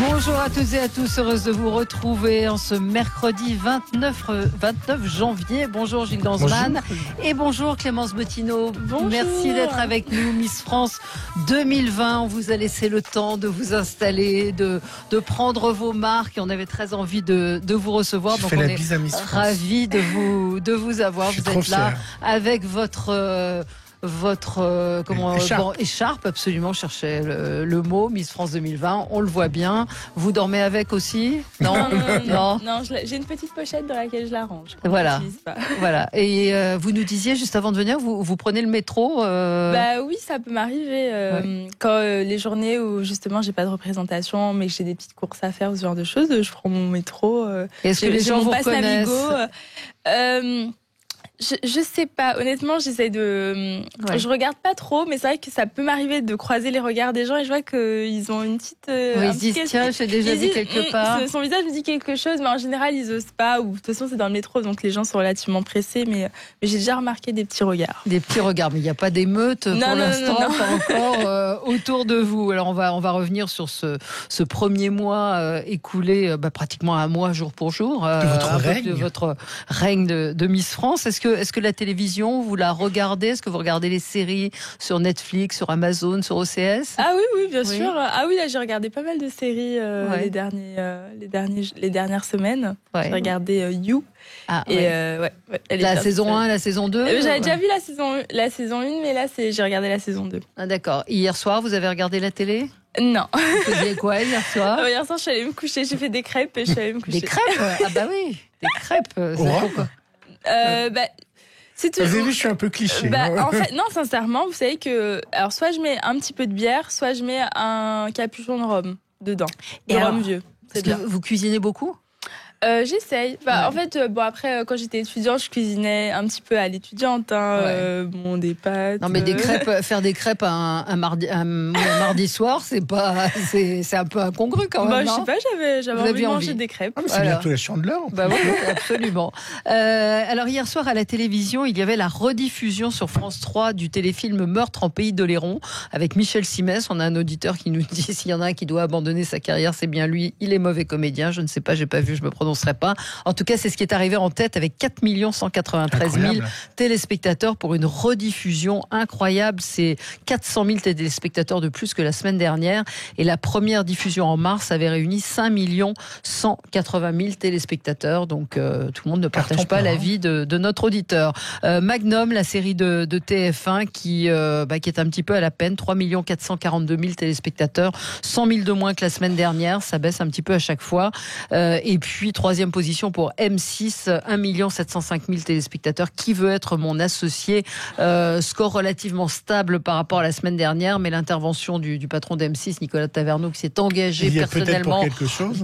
Bonjour à toutes et à tous, heureuse de vous retrouver en ce mercredi 29 janvier. Bonjour Gilles Danzmann et bonjour Clémence Bottineau. Bonjour. Merci d'être avec nous, Miss France 2020. On vous a laissé le temps de vous installer, de prendre vos marques et on avait très envie de vous recevoir. Donc on est ravis de vous avoir. Vous êtes là avec votre écharpe, absolument, je cherchais le mot, Miss France 2020, on le voit bien. Vous dormez avec aussi? Non, j'ai une petite pochette dans laquelle je la range. Voilà. Et vous nous disiez juste avant de venir, vous prenez le métro Bah oui, ça peut m'arriver. Quand les journées où justement j'ai pas de représentation, mais que j'ai des petites courses à faire ou ce genre de choses, je prends mon métro. Est-ce que les gens vous reconnaissent? Je sais pas, honnêtement, j'essaie de. Je regarde pas trop, mais c'est vrai que ça peut m'arriver de croiser les regards des gens et je vois qu'ils ont une petite. Ils se disent, tiens, j'ai déjà vu quelque part. Son visage me dit quelque chose, mais en général, ils osent pas. Ou de toute façon, c'est dans le métro, donc les gens sont relativement pressés, mais j'ai déjà remarqué des petits regards. Des petits regards, mais il n'y a pas d'émeute pour l'instant, pas encore autour de vous. Alors, on va revenir sur ce premier mois écoulé, pratiquement un mois jour pour jour. De votre règne de Miss France. Est-ce que la télévision, vous la regardez? Est-ce que vous regardez les séries sur Netflix, sur Amazon, sur OCS? Ah oui, bien sûr. Ah oui, là, j'ai regardé pas mal de séries les dernières semaines. Ouais. J'ai regardé You. La saison 1, la saison 2? J'avais déjà vu la saison 1, mais là, j'ai regardé la saison 2. Ah, d'accord. Hier soir, vous avez regardé la télé? Non. Vous faisiez quoi hier soir? Hier soir, je suis allée me coucher. J'ai fait des crêpes et je suis allée me coucher. Des crêpes? Ah bah oui, des crêpes. C'est pourquoi? C'est tout. Vous avez vu, je suis un peu cliché. En fait, non, sincèrement, vous savez que, alors, soit je mets un petit peu de bière, soit je mets un capuchon de rhum dedans. De rhum vieux. Est-ce que vous cuisinez beaucoup? J'essaye. En fait, après, quand j'étais étudiante, je cuisinais un petit peu à l'étudiante. Des pâtes. Non, mais des crêpes, faire des crêpes un mardi soir, c'est un peu incongru quand même. Je sais pas, j'avais envie de manger des crêpes. Ah, mais c'est bientôt la Chandeleur. Oui, absolument. Alors hier soir à la télévision, il y avait la rediffusion sur France 3 du téléfilm Meurtre en Pays d'Oléron avec Michel Simès. On a un auditeur qui nous dit s'il y en a un qui doit abandonner sa carrière, c'est bien lui. Il est mauvais comédien. Je ne sais pas, j'ai pas vu, je me prononcerai pas. En tout cas, c'est ce qui est arrivé en tête avec 4 193 000 téléspectateurs pour une rediffusion incroyable. C'est 400 000 téléspectateurs de plus que la semaine dernière. Et la première diffusion en mars avait réuni 5 180 000 téléspectateurs. Donc, tout le monde ne partage pas l'avis de notre auditeur. Magnum, la série de TF1 qui est un petit peu à la peine. 3 442 000 téléspectateurs. 100 000 de moins que la semaine dernière. Ça baisse un petit peu à chaque fois. Et puis, troisième position pour M6, 1 705 000 téléspectateurs. Qui veut être mon associé? Score relativement stable par rapport à la semaine dernière, mais l'intervention du patron d'M6, Nicolas Taverneau, qui s'est engagé personnellement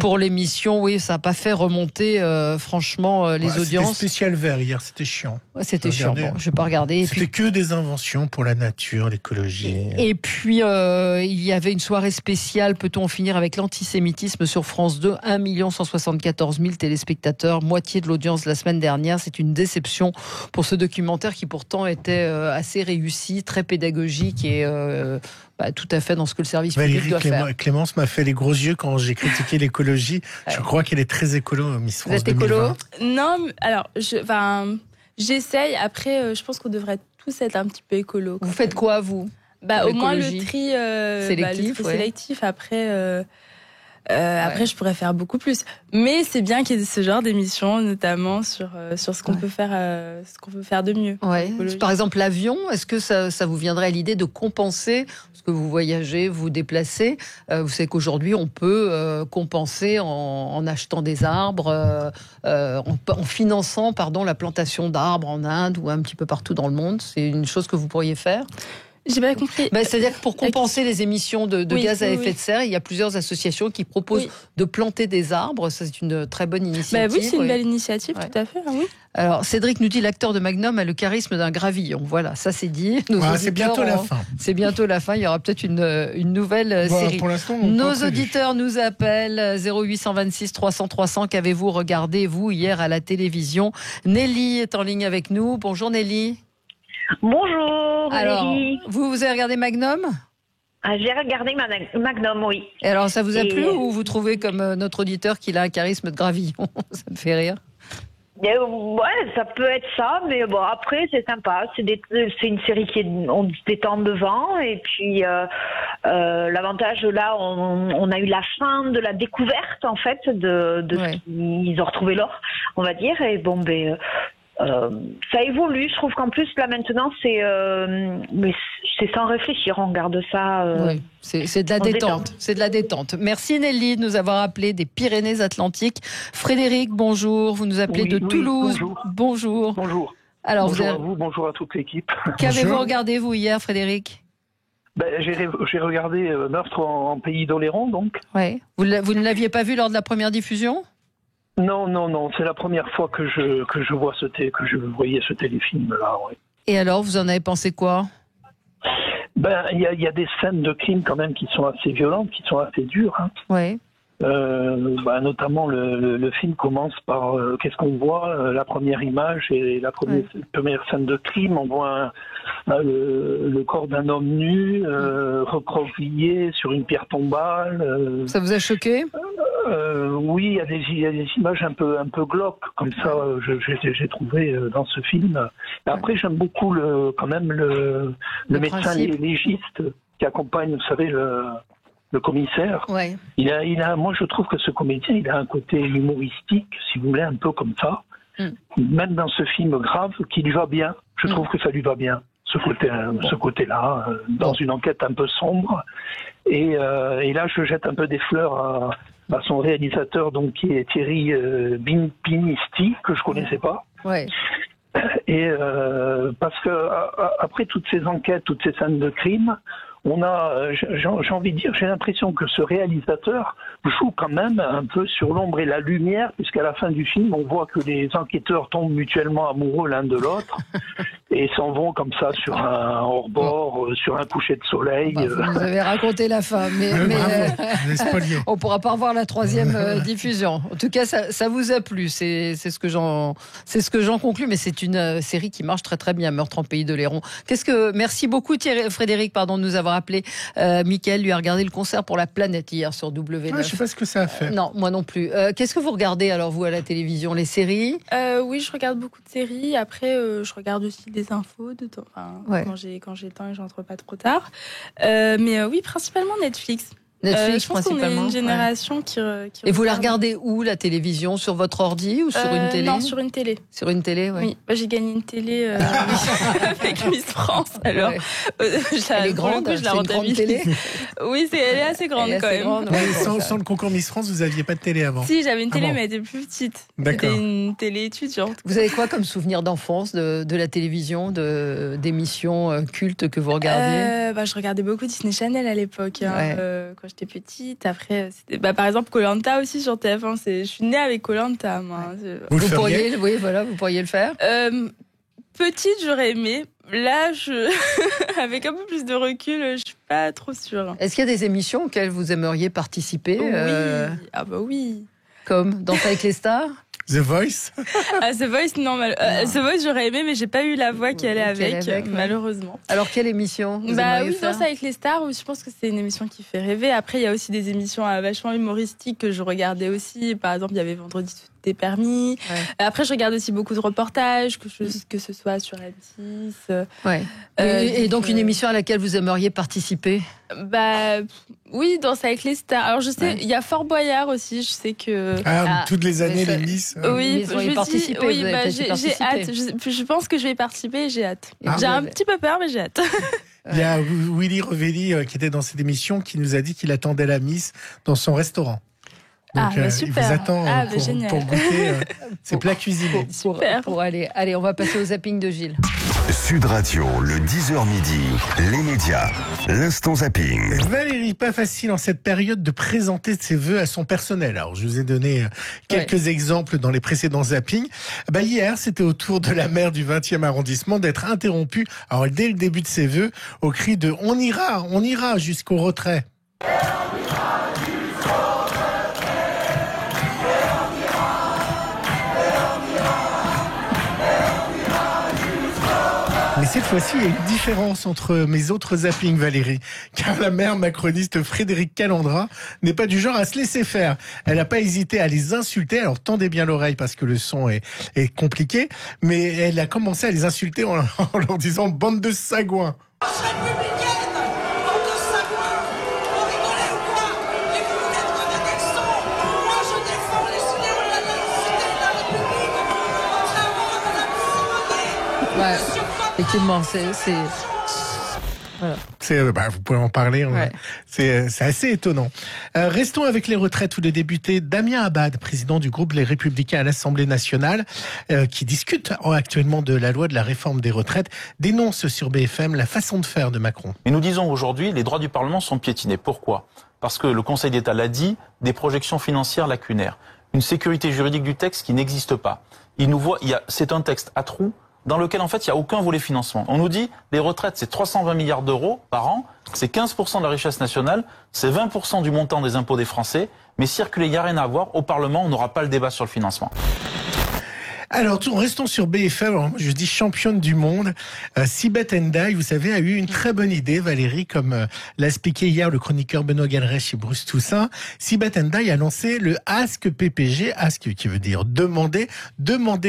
pour l'émission, oui, ça n'a pas fait remonter franchement les audiences. C'était spécial vert hier, c'était chiant. C'était chiant, bon, je ne vais pas regarder. C'était que des inventions pour la nature, l'écologie. Et puis, il y avait une soirée spéciale, peut-on en finir avec l'antisémitisme sur France 2, 1 174 000 téléspectateurs, moitié de l'audience la semaine dernière. C'est une déception pour ce documentaire qui pourtant était assez réussi, très pédagogique et tout à fait dans ce que le service public doit faire. Clémence m'a fait les gros yeux quand j'ai critiqué l'écologie. Je crois qu'elle est très écolo, Miss France 2020. Vous êtes écolo? Non, alors, j'essaye. Après, je pense qu'on devrait tous être un petit peu écolo. Vous faites quoi, vous? Au moins le tri sélectif. Après, je pourrais faire beaucoup plus. Mais c'est bien qu'il y ait ce genre d'émissions, notamment sur ce qu'on peut faire, de mieux. Ouais. Par exemple, l'avion, est-ce que ça vous viendrait à l'idée de compenser, parce que vous voyagez, vous déplacez? Vous savez qu'aujourd'hui, on peut compenser en achetant des arbres, en finançant, la plantation d'arbres en Inde ou un petit peu partout dans le monde. C'est une chose que vous pourriez faire? J'ai pas compris. C'est-à-dire que pour compenser les émissions de gaz à effet de serre, il y a plusieurs associations qui proposent de planter des arbres. Ça, c'est une très bonne initiative. Oui, c'est une belle initiative, tout à fait. Oui. Alors, Cédric nous dit l'acteur de Magnum a le charisme d'un gravillon. Voilà, ça c'est dit. C'est bientôt la fin. C'est bientôt la fin. Il y aura peut-être une nouvelle série. Pour l'instant, nos auditeurs nous appellent 0826 300 300. Qu'avez-vous regardé, vous, hier à la télévision? Nelly est en ligne avec nous. Bonjour Nelly. Bonjour Valérie. Alors, vous avez regardé Magnum? J'ai regardé Magnum, oui. Et alors, ça vous a plu ou vous trouvez, comme notre auditeur, qu'il a un charisme de gravillon? Ça me fait rire. Ouais, ça peut être ça, mais bon, après, c'est sympa. C'est une série on se détend devant, et puis l'avantage, là, on a eu la fin de la découverte, en fait, ils ont retrouvé l'or, on va dire, et bon, ça évolue. Je trouve qu'en plus, là, maintenant, c'est sans réfléchir, on regarde ça. Oui, c'est de la détente. C'est de la détente. Merci Nelly de nous avoir appelé des Pyrénées-Atlantiques. Frédéric, bonjour. Vous nous appelez de Toulouse. Bonjour. Alors, bonjour à vous, bonjour à toute l'équipe. Qu'avez-vous regardé, vous, hier, Frédéric? J'ai regardé Meurtre en Pays d'Oléron, donc. Ouais. Vous ne l'aviez pas vu lors de la première diffusion? Non. C'est la première fois que je voyais ce téléfilm-là. Ouais. Et alors, vous en avez pensé quoi? Il y a des scènes de crime quand même qui sont assez violentes, qui sont assez dures. Hein. Ouais. Notamment le film commence par qu'est-ce qu'on voit, la première image et la première scène de crime. On voit le corps d'un homme nu recroquevillé sur une pierre tombale. Ça vous a choqué? Oui, il y a des images un peu glauques comme ça. J'ai trouvé dans ce film. Après, j'aime beaucoup le médecin légiste qui accompagne, vous savez, le commissaire. Ouais. Moi, je trouve que ce comédien, il a un côté humoristique, si vous voulez, un peu comme ça. Même dans ce film grave, qui lui va bien. Je trouve que ça lui va bien, ce côté-là, dans une enquête un peu sombre. Et là, je jette un peu des fleurs à son réalisateur, donc qui est Thierry Binisti, que je connaissais pas. Ouais. Et parce que après toutes ces enquêtes, toutes ces scènes de crime, j'ai envie de dire, j'ai l'impression que ce réalisateur joue quand même un peu sur l'ombre et la lumière, puisqu'à la fin du film, on voit que les enquêteurs tombent mutuellement amoureux l'un de l'autre et s'en vont comme ça sur un hors-bord, sur un coucher de soleil. Vous nous avez raconté la fin, mais on ne pourra pas revoir la troisième diffusion. En tout cas, ça vous a plu, c'est ce que j'en conclus, mais c'est une série qui marche très très bien, Meurtre en Pays d'Oléron. Merci beaucoup Frédéric, de nous avoir appelé. Mickaël lui a regardé le concert pour la planète hier sur W9. Je ne sais pas ce que ça a fait. Non, moi non plus. Qu'est-ce que vous regardez alors, vous, à la télévision? Les séries? Oui, je regarde beaucoup de séries. Après, je regarde aussi des infos quand j'ai le temps et que j'entre pas trop tard. Mais oui, principalement Netflix. Je pense qu'on est une génération qui Et vous la regardez où, la télévision? Sur votre ordi ou sur une télé? Non, sur une télé. Sur une télé, oui. J'ai gagné une télé avec Miss France. Alors, elle est grande, je la c'est une grande télé. Oui, elle est assez grande quand même. Sans le concours Miss France, vous n'aviez pas de télé avant? Si, j'avais une télé, mais elle était plus petite. C'était une télé étudiante. Vous avez quoi comme souvenir d'enfance de la télévision, d'émissions cultes que vous regardiez? Je regardais beaucoup Disney Channel à l'époque, quand j'étais petite. Après, par exemple, Koh-Lanta aussi sur TF1. Je suis née avec Koh-Lanta, moi. Vous pourriez le faire? Petite, j'aurais aimé. Là, avec un peu plus de recul, je suis pas trop sûre. Est-ce qu'il y a des émissions auxquelles vous aimeriez participer? Oui. Oui. Comme Danser avec les stars? The Voice? The Voice, non. The Voice, j'aurais aimé, mais j'ai pas eu la voix qui allait avec, malheureusement. Alors, quelle émission vous aimeriez faire? Danser avec les stars, je pense que c'est une émission qui fait rêver. Après, il y a aussi des émissions vachement humoristiques que je regardais aussi. Par exemple, il y avait Vendredi tout est permis. Ouais. Après, je regarde aussi beaucoup de reportages, que ce soit sur M6. Et donc, une émission à laquelle vous aimeriez participer? Oui, Danser avec les stars. Alors, je sais, il y a Fort Boyard aussi. Je sais que. Toutes les années, les Miss. Oui, vous y participez. Oui, j'ai hâte. Je pense que je vais participer et j'ai hâte. J'ai un petit peu peur, mais j'ai hâte. Il y a Willy Revelli qui était dans cette émission qui nous a dit qu'il attendait la Miss dans son restaurant. Donc, super. Il vous attend pour goûter ses plats cuisinés. Super. Pour aller. Allez, on va passer au zapping de Gilles. Sud Radio, le 10h midi, les médias, l'instant zapping. Valérie, pas facile en cette période de présenter ses vœux à son personnel. Alors, je vous ai donné quelques exemples dans les précédents zappings. Hier, c'était au tour de la maire du 20e arrondissement d'être interrompue, alors dès le début de ses vœux, au cri de « On ira jusqu'au retrait ». Mais cette fois-ci, il y a une différence entre mes autres zappings, Valérie. Car la mère macroniste Frédérique Calandra n'est pas du genre à se laisser faire. Elle n'a pas hésité à les insulter. Alors, tendez bien l'oreille parce que le son est compliqué. Mais elle a commencé à les insulter en leur disant « bande de sagouins ». Ouais, effectivement, voilà. Vous pouvez en parler. Ouais. C'est assez étonnant. Restons avec les retraites où le député Damien Abad, président du groupe Les Républicains à l'Assemblée nationale, qui discute actuellement de la loi de la réforme des retraites, dénonce sur BFM la façon de faire de Macron. Et nous disons aujourd'hui, les droits du Parlement sont piétinés. Pourquoi ? Parce que le Conseil d'État l'a dit, des projections financières lacunaires, une sécurité juridique du texte qui n'existe pas. C'est un texte à trous, dans lequel, en fait, il n'y a aucun volet financement. On nous dit, les retraites, c'est 320 milliards d'euros par an, c'est 15% de la richesse nationale, c'est 20% du montant des impôts des Français, mais circuler, il n'y a rien à voir. Au Parlement, on n'aura pas le débat sur le financement. Alors, restons sur BFM. Alors, je dis championne du monde. Sibeth Ndiaye, vous savez, a eu une très bonne idée, Valérie, comme l'a expliqué hier le chroniqueur Benoît Galeret chez Bruce Toussaint. Sibeth Ndiaye a lancé le Ask PPG, Ask qui veut dire demander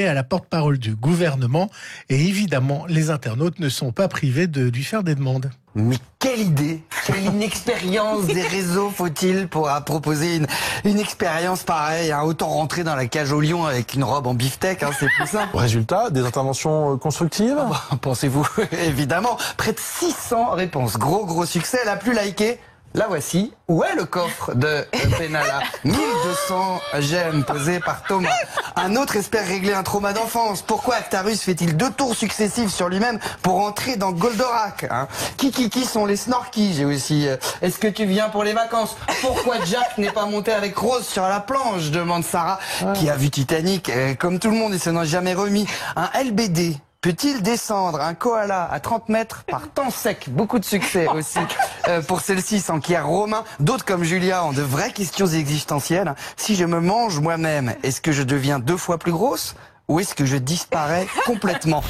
à la porte-parole du gouvernement. Et évidemment, les internautes ne sont pas privés de lui faire des demandes. Mais quelle idée, quelle inexpérience des réseaux faut-il pour proposer une expérience pareille, hein. Autant rentrer dans la cage au lion avec une robe en beefsteak, hein, c'est plus simple. Résultat, des interventions constructives. Pensez-vous, évidemment, près de 600 réponses, gros succès, la plus likée. La voici. Où est le coffre de Benalla? 1200 j'aime posés par Thomas. Un autre espère régler un trauma d'enfance. Pourquoi Actarus fait-il 2 tours successifs sur lui-même pour entrer dans Goldorak, hein? Qui sont les snorkies? J'ai aussi. Est-ce que tu viens pour les vacances? Pourquoi Jack n'est pas monté avec Rose sur la planche? Demande Sarah, qui a vu Titanic comme tout le monde et se n'a jamais remis. Un LBD. Peut-il descendre un koala à 30 mètres par temps sec? Beaucoup de succès aussi pour celle-ci, s'enquiert Romain. D'autres comme Julia ont de vraies questions existentielles. Si je me mange moi-même, est-ce que je deviens 2 fois plus grosse ou est-ce que je disparais complètement?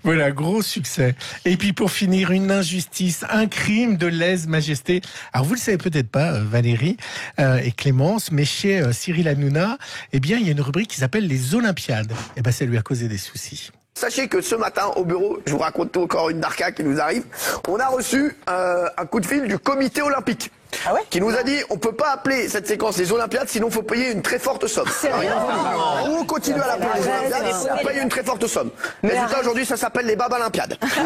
Voilà, gros succès. Et puis pour finir, une injustice, un crime de lèse-majesté. Alors vous le savez peut-être pas, Valérie et Clémence, mais chez Cyril Hanouna, eh bien il y a une rubrique qui s'appelle les Olympiades. Et ben ça lui a causé des soucis. Sachez que ce matin au bureau, je vous raconte encore une darka qui nous arrive, on a reçu un coup de fil du comité olympique. Ah ouais, qui nous a dit on peut pas appeler cette séquence les Olympiades, sinon faut payer une très forte somme. Alors, on continue à l'appeler les Olympiades, on paye une très forte somme. Mais résultat, aujourd'hui ça s'appelle les Babes Olympiades. C'est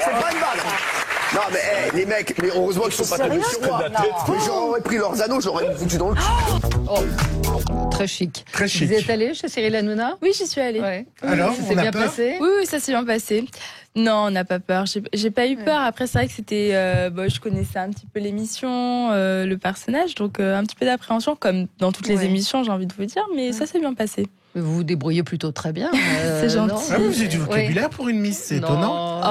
pas une balle. Non mais les mecs, mais heureusement qu'ils sont pas tombés sur moi. Mais j'aurais pris leurs anneaux, j'aurais foutu dans le cul. Très chic. Très chic. Vous êtes allé chez Cyril Hanouna? Oui, j'y suis allée. Ouais. Alors, ça on s'est a bien peur passé? Oui, ça s'est bien passé. Non, on n'a pas peur. J'ai pas eu peur. Après, c'est vrai que c'était, je connaissais un petit peu l'émission, le personnage, donc un petit peu d'appréhension, comme dans toutes les émissions, j'ai envie de vous dire, mais ça s'est bien passé. Vous vous débrouillez plutôt très bien. C'est gentil. Ah, vous avez du vocabulaire pour une Miss, c'est étonnant.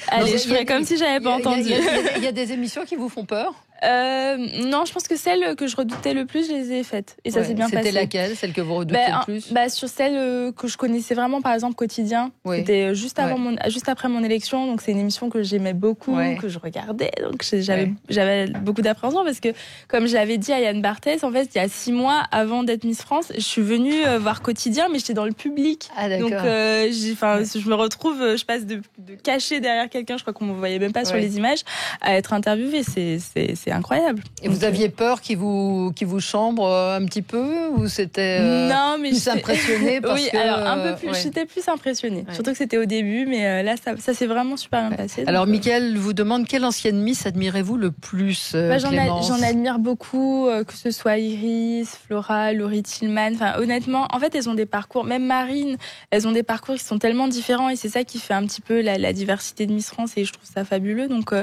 Allez, je ferai comme si j'avais pas entendu. Il y a des émissions qui vous font peur? Non, je pense que celle que je redoutais le plus, je les ai faites. Et ça s'est bien passé. C'était laquelle, celle que vous redoutez le plus? Sur celle que je connaissais vraiment, par exemple, Quotidien. C'était juste après mon élection. Donc, c'est une émission que j'aimais beaucoup, que je regardais. Donc, j'avais beaucoup d'appréhension parce que, comme je l'avais dit à Yann Barthès, en fait, il y a 6 mois avant d'être Miss France, je suis venue voir Quotidien, mais j'étais dans le public. Ah, d'accord. Donc, je me retrouve, je passe de cacher derrière quelqu'un, je crois qu'on me voyait même pas sur les images, à être interviewée. C'est incroyable. Et vous aviez peur qu'il vous chambre un petit peu, ou c'était plus impressionné parce que alors un peu plus. J'étais plus impressionnée. Surtout que c'était au début, mais là ça s'est vraiment super bien passé. Alors Mickaël vous demande quelle ancienne Miss admirez-vous le plus? J'en admire beaucoup, que ce soit Iris, Flora, Laurie Tillman. Enfin, honnêtement, en fait, elles ont des parcours. Même Marine, elles ont des parcours qui sont tellement différents, et c'est ça qui fait un petit peu la diversité de Miss France, et je trouve ça fabuleux. Donc,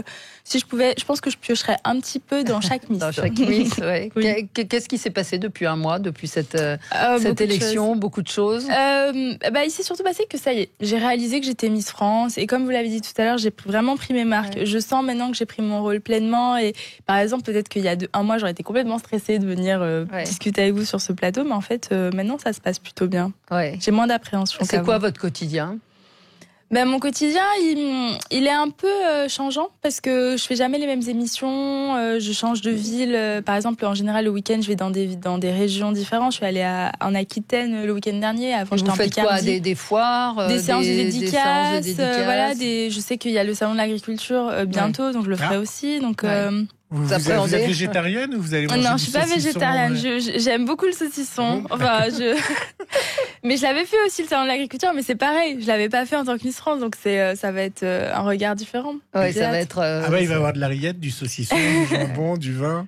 si je pouvais, je pense que je piocherais un petit petit peu dans chaque Miss. Dans chaque Miss, ouais. Oui. Qu'est-ce qui s'est passé depuis un mois, depuis cette beaucoup élection? de Beaucoup de choses. Il s'est surtout passé que ça y est, j'ai réalisé que j'étais Miss France et comme vous l'avez dit tout à l'heure, j'ai vraiment pris mes marques. Je sens maintenant que j'ai pris mon rôle pleinement et par exemple peut-être qu'il y a un mois j'aurais été complètement stressée de venir discuter avec vous sur ce plateau, mais en fait maintenant ça se passe plutôt bien. J'ai moins d'appréhension. C'est quoi votre quotidien? Mon quotidien, il est un peu changeant parce que je fais jamais les mêmes émissions, je change de ville. Par exemple, en général, le week-end, je vais dans des régions différentes. Je suis allée en Aquitaine le week-end dernier. Avant, j'étais en Picardie. Vous faites quoi? Des foires, des séances de dédicaces. Voilà, je sais qu'il y a le salon de l'agriculture bientôt, donc je le ferai aussi. Donc Vous êtes végétarienne ou vous allez manger Non, du je suis pas saucisson, végétarienne. J'aime beaucoup le saucisson. Mais je l'avais fait aussi le salon de l'agriculture, mais c'est pareil. Je l'avais pas fait en tant que Miss France, donc ça va être un regard différent. Ouais, ça va être. Il va y avoir de la rillette, du saucisson, du jambon, du vin.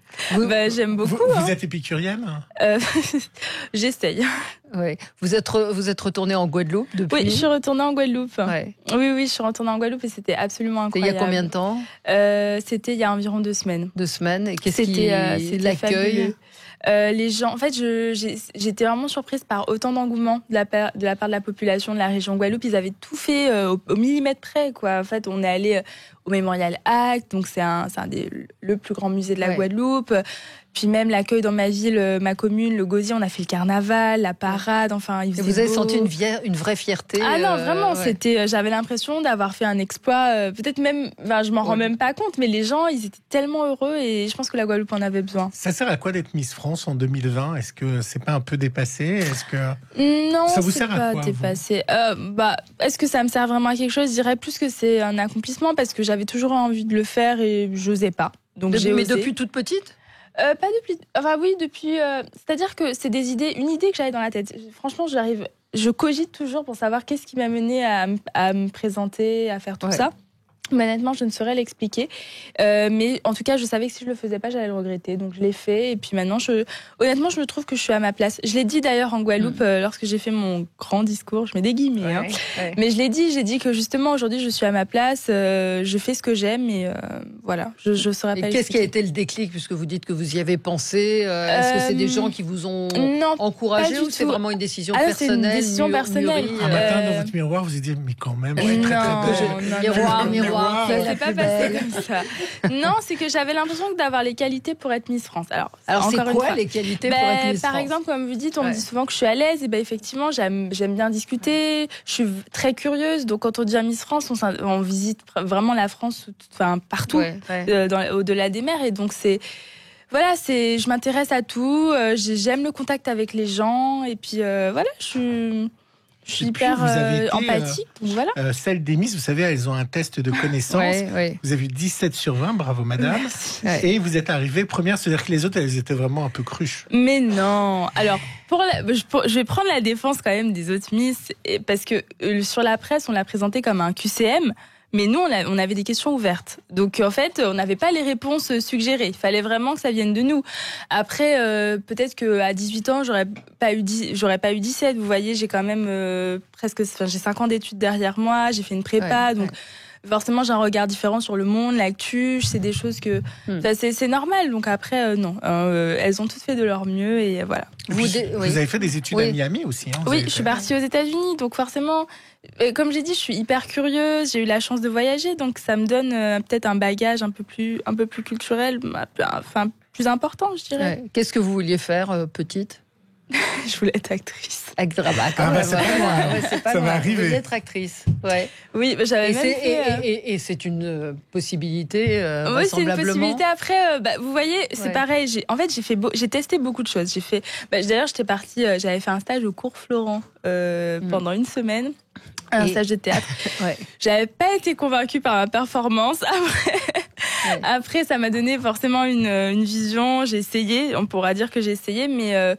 J'aime beaucoup. Vous êtes épicurienne? J'essaye. Ouais. Vous êtes retournée en Guadeloupe depuis? Oui, je suis retournée en Guadeloupe. Ouais. Oui, je suis retournée en Guadeloupe et c'était absolument incroyable. Il y a combien de temps? C'était il y a environ 2 semaines. 2 semaines. Et c'était l'accueil? Les gens, en fait, j'étais vraiment surprise par autant d'engouement de la part de la population de la région Guadeloupe. Ils avaient tout fait au millimètre près, quoi. En fait, on est allé au Mémorial Act, donc c'est le plus grand musée de la Guadeloupe. Puis même l'accueil dans ma ville, ma commune, le Gosier, on a fait le carnaval, la parade, enfin, il faisait beau. Vous avez senti une vraie fierté? Ah non, vraiment, j'avais l'impression d'avoir fait un exploit, peut-être même, je m'en rends même pas compte, mais les gens, ils étaient tellement heureux et je pense que la Guadeloupe en avait besoin. Ça sert à quoi d'être Miss France en 2020? Est-ce que c'est pas un peu dépassé? Est-ce que non, ça vous sert à quoi, dépassé. Est-ce que ça me sert vraiment à quelque chose? Je dirais plus que c'est un accomplissement parce que j'avais toujours envie de le faire et j'osais pas. Donc mais depuis toute petite? Pas depuis. Enfin oui, depuis. C'est-à-dire que c'est une idée que j'avais dans la tête. Franchement, je cogite toujours pour savoir qu'est-ce qui m'a menée à me présenter, à faire tout ça. Mais honnêtement, je ne saurais l'expliquer. Mais en tout cas, je savais que si je le faisais pas, j'allais le regretter. Donc je l'ai fait. Et puis maintenant, honnêtement, je trouve que je suis à ma place. Je l'ai dit d'ailleurs en Guadeloupe lorsque j'ai fait mon grand discours. Je mets des guillemets. Mais j'ai dit que justement aujourd'hui, je suis à ma place. Je fais ce que j'aime et voilà. Je saurais pas. Et qu'est-ce qui a été le déclic, puisque vous dites que vous y avez pensé? Est-ce que c'est des gens qui vous ont encouragé ou c'est vraiment une décision personnelle? C'est une décision personnelle. Un matin dans votre miroir, vous vous dites mais quand même, je suis très belle. Miroir. Ça s'est pas passé comme ça. Non, c'est que j'avais l'impression d'avoir les qualités pour être Miss France. Alors c'est quoi les qualités pour être Miss France? Par exemple, comme vous dites, on me dit souvent que je suis à l'aise. Et effectivement, j'aime bien discuter. Je suis très curieuse. Donc, quand on dit Miss France, on visite vraiment la France, partout, au-delà des mers. Et donc, je m'intéresse à tout. J'aime le contact avec les gens. Et puis, je suis hyper empathique. Donc voilà. Celles des Miss, vous savez, elles ont un test de connaissance. Vous avez eu 17 sur 20, bravo madame. Merci. Et vous êtes arrivée première, c'est-à-dire que les autres, elles étaient vraiment un peu cruches. Mais non. Alors, je vais prendre la défense quand même des autres Miss, parce que sur la presse, on l'a présenté comme un QCM. Mais nous, on avait des questions ouvertes. Donc, en fait, on n'avait pas les réponses suggérées. Il fallait vraiment que ça vienne de nous. Après, peut-être qu'à 18 ans, j'aurais pas eu 17. Vous voyez, j'ai quand même j'ai 5 ans d'études derrière moi. J'ai fait une prépa. Donc, forcément, j'ai un regard différent sur le monde, l'actu. C'est des choses que... c'est normal. Donc, après, non. Elles ont toutes fait de leur mieux et voilà. Vous avez fait des études à Miami aussi. Oui, je suis partie aux États-Unis. Donc, forcément... Comme j'ai dit, je suis hyper curieuse, j'ai eu la chance de voyager, donc ça me donne peut-être un bagage un peu plus culturel, plus important, je dirais. Qu'est-ce que vous vouliez faire, petite? Je voulais être actrice. Ça va arriver. Vous voulez être actrice. Oui, j'avais même fait... Et c'est une possibilité, oui, c'est une possibilité. Après, vous voyez, c'est pareil. J'ai testé beaucoup de choses. D'ailleurs, j'avais fait un stage au cours Florent pendant 1 semaine. Un stage de théâtre. J'avais pas été convaincue par ma performance. Après, ça m'a donné forcément une vision. J'ai essayé. On pourra dire que j'ai essayé, mais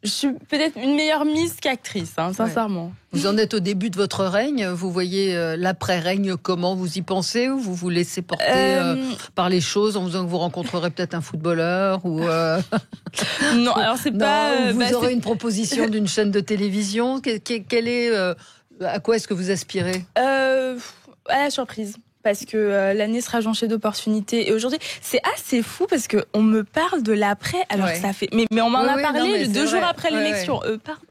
je suis peut-être une meilleure Miss qu'actrice, sincèrement. Vous en êtes au début de votre règne. Vous voyez l'après-règne comment? Vous y pensez ou vous vous laissez porter par les choses en vous disant que vous rencontrerez peut-être un footballeur ou Non, alors c'est pas... vous aurez une proposition d'une chaîne de télévision. À quoi est-ce que vous aspirez? À la surprise. parce que l'année sera jonchée d'opportunités. Et aujourd'hui, c'est assez fou parce que on me parle de l'après, alors que ça fait. Mais on m'en a parlé 2 jours après l'élection. Pardon.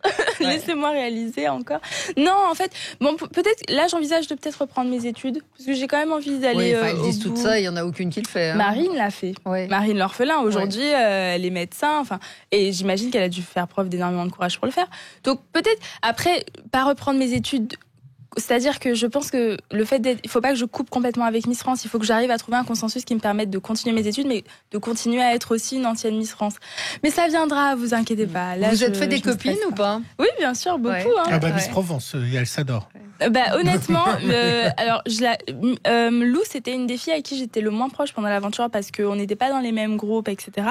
Laissez-moi réaliser encore. Non, en fait, bon, peut-être là, j'envisage de peut-être reprendre mes études parce que j'ai quand même envie d'aller. Ils disent tout ça, il y en a aucune qui le fait. Hein. Marine l'a fait. Marine l'orphelin. Aujourd'hui, elle est médecin. Enfin, et j'imagine qu'elle a dû faire preuve d'énormément de courage pour le faire. Donc peut-être après, pas reprendre mes études. C'est-à-dire que je pense que le fait d'être, il faut pas que je coupe complètement avec Miss France. Il faut que j'arrive à trouver un consensus qui me permette de continuer mes études, mais de continuer à être aussi une ancienne Miss France. Mais ça viendra, vous inquiétez pas. Là, vous êtes fait des copines ou pas? Oui, bien sûr, beaucoup. Hein. Miss Provence, elle s'adore. Honnêtement, alors Lou, c'était une des filles avec qui j'étais le moins proche pendant l'aventure parce qu'on n'était pas dans les mêmes groupes, etc.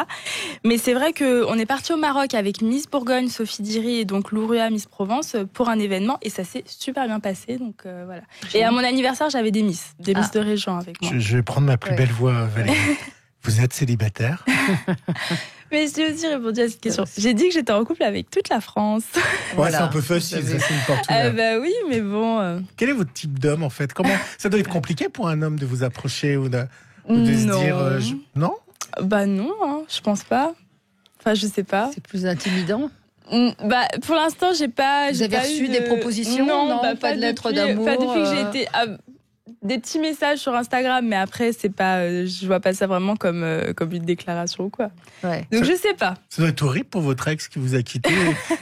Mais c'est vrai qu'on est parti au Maroc avec Miss Bourgogne, Sophie Diry et donc Lou Rua, Miss Provence pour un événement et ça s'est super bien passé. Donc voilà. Et à mon anniversaire, j'avais des Miss de région avec moi. Je vais prendre ma plus belle voix, Valérie. Vous êtes célibataire? Mais j'ai aussi répondu à cette question. J'ai dit que j'étais en couple avec toute la France. Ouais, c'est un peu facile, c'est une porte ouverte. Oui, mais bon. Quel est votre type d'homme en fait? Comment ça doit être compliqué pour un homme de vous approcher ou de se dire non? Non, hein, je pense pas. Enfin, je sais pas. C'est plus intimidant. Pour l'instant, j'ai pas. Vous avez reçu des propositions? Non, pas de lettres d'amour. Pas depuis que j'ai été. Des petits messages sur Instagram, mais après, c'est pas, je vois pas ça vraiment comme une déclaration ou quoi. Donc je sais pas. Ça doit être horrible pour votre ex qui vous a quitté,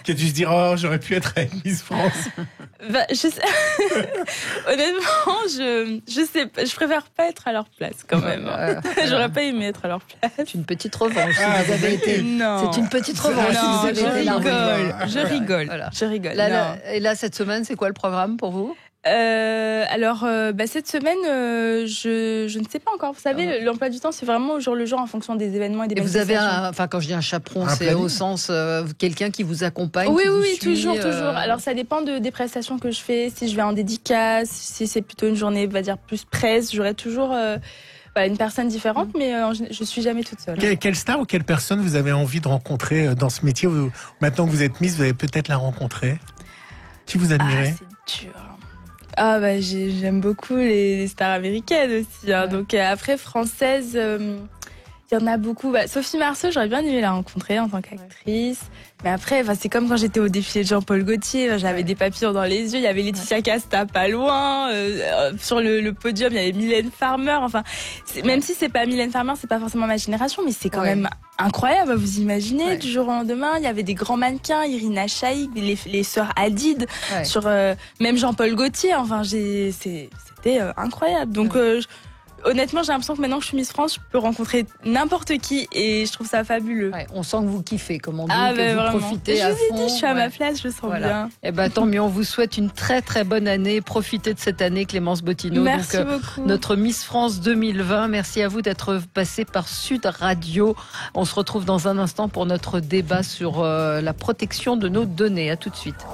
qui a dû se dire j'aurais pu être avec Miss France. Je sais. Honnêtement, je sais pas. Je préfère pas être à leur place quand même. J'aurais pas aimé être à leur place. C'est une petite revanche. Vous avez été. Non. C'est une petite revanche. Non, je rigole. Voilà. Je rigole. Et là, cette semaine, c'est quoi le programme pour vous? Cette semaine, je ne sais pas encore. Vous savez, l'emploi du temps, c'est vraiment au jour le jour en fonction des événements et des manifestations. Et vous avez quand je dis un chaperon, c'est au sens quelqu'un qui vous accompagne. Oui, toujours. Alors ça dépend des prestations que je fais. Si je vais en dédicace, si c'est plutôt une journée, on va dire plus presse, j'aurai toujours une personne différente, mais je suis jamais toute seule. Quelle star ou quelle personne vous avez envie de rencontrer dans ce métier? Maintenant que vous êtes Miss, vous allez peut-être la rencontrer. Qui vous admirez? C'est dur. J'aime beaucoup les stars américaines aussi. Hein. Donc après, françaises, il y en a beaucoup. Sophie Marceau, j'aurais bien aimé la rencontrer en tant qu'actrice. Mais après, c'est comme quand j'étais au défilé de Jean-Paul Gaultier, j'avais des papillons dans les yeux. Il y avait Laetitia Casta pas loin. Sur le podium, il y avait Mylène Farmer. Enfin, même si c'est pas Mylène Farmer, c'est pas forcément ma génération, mais c'est quand même incroyable. Vous imaginez, du jour au lendemain, il y avait des grands mannequins, Irina Shayk, les sœurs Hadid, sur même Jean-Paul Gaultier. Enfin, c'était incroyable. Donc honnêtement, j'ai l'impression que maintenant que je suis Miss France, je peux rencontrer n'importe qui et je trouve ça fabuleux. On sent que vous kiffez, comme on dit, que vous vraiment. profitez à fond. Je vous ai dit, je suis à ma place, je sens bien. Tant mieux, on vous souhaite une très très bonne année. Profitez de cette année, Clémence Bottineau. Merci beaucoup. Notre Miss France 2020. Merci à vous d'être passé par Sud Radio. On se retrouve dans un instant pour notre débat sur la protection de nos données. À tout de suite.